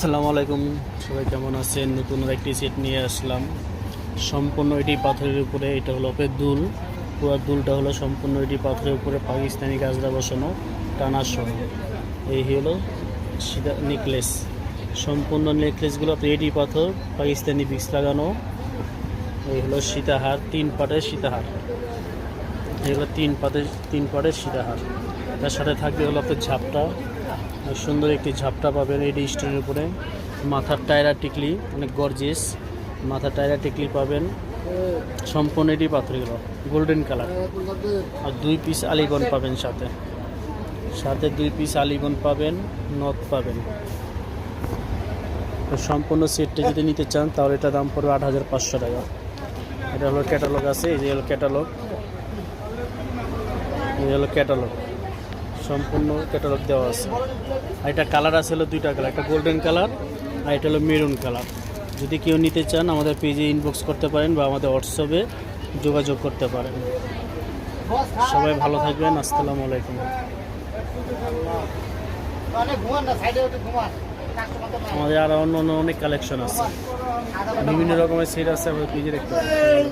আসসালামু আলাইকুম, সবাই কেমন আছেন? নতুন একটি সেট নিয়ে আসলাম। সম্পূর্ণ এটি পাথরের উপরে। এটা হলো দুল। পুরো দুলটা হলো সম্পূর্ণ এটি পাথরের উপরে পাকিস্তানি গাজরা বসানো, টানা সহ। এই হলো সীতা নেকলেস। সম্পূর্ণ নেকলেসগুলো এটি পাথর, পাকিস্তানি বিক্স লাগানো। এই হলো সীতাহার, 3 পাটের সীতাহার। এগুলো 3 পাটের সীতাহার। তার সাথে থাকবে হলো আপনার ঝাপটা। সুন্দর একটি ঝাপটা পাবেন এডি স্টোনের উপরে। মাথার টায়রা টিকলি অনেক গর্জিয়াস। মাথার টায়রা টিকলি পাবেন সম্পূর্ণ এডি পাথরগুলো, গোল্ডেন কালার। আর 2 পিস আলিগন পাবেন, সাথে 2 পিস আলিগন পাবেন, নথ পাবেন। তো সম্পূর্ণ সেটটা যদি নিতে চান তাহলে এটা দাম পড়বে 8500 টাকা। এটা হলো ক্যাটালগ আছে, এই যে হলো ক্যাটালগ। এই হলো ক্যাটালগ, সম্পূর্ণ ক্যাটালগ দেওয়া আছে। আর এটা কালার আছে হলো 2টা কালার, একটা গোল্ডেন কালার আর এটা হলো মেরুন কালার। যদি কেউ নিতে চান আমাদের পেজে ইনবক্স করতে পারেন বা আমাদের হোয়াটসঅ্যাপে যোগাযোগ করতে পারেন। সবাই ভালো থাকবেন। আসসালামু আলাইকুম। আমাদের আরও অন্য অনেক কালেকশন আছে, বিভিন্ন রকমের সেট আছে, আমাদের পেজে দেখতে পারেন।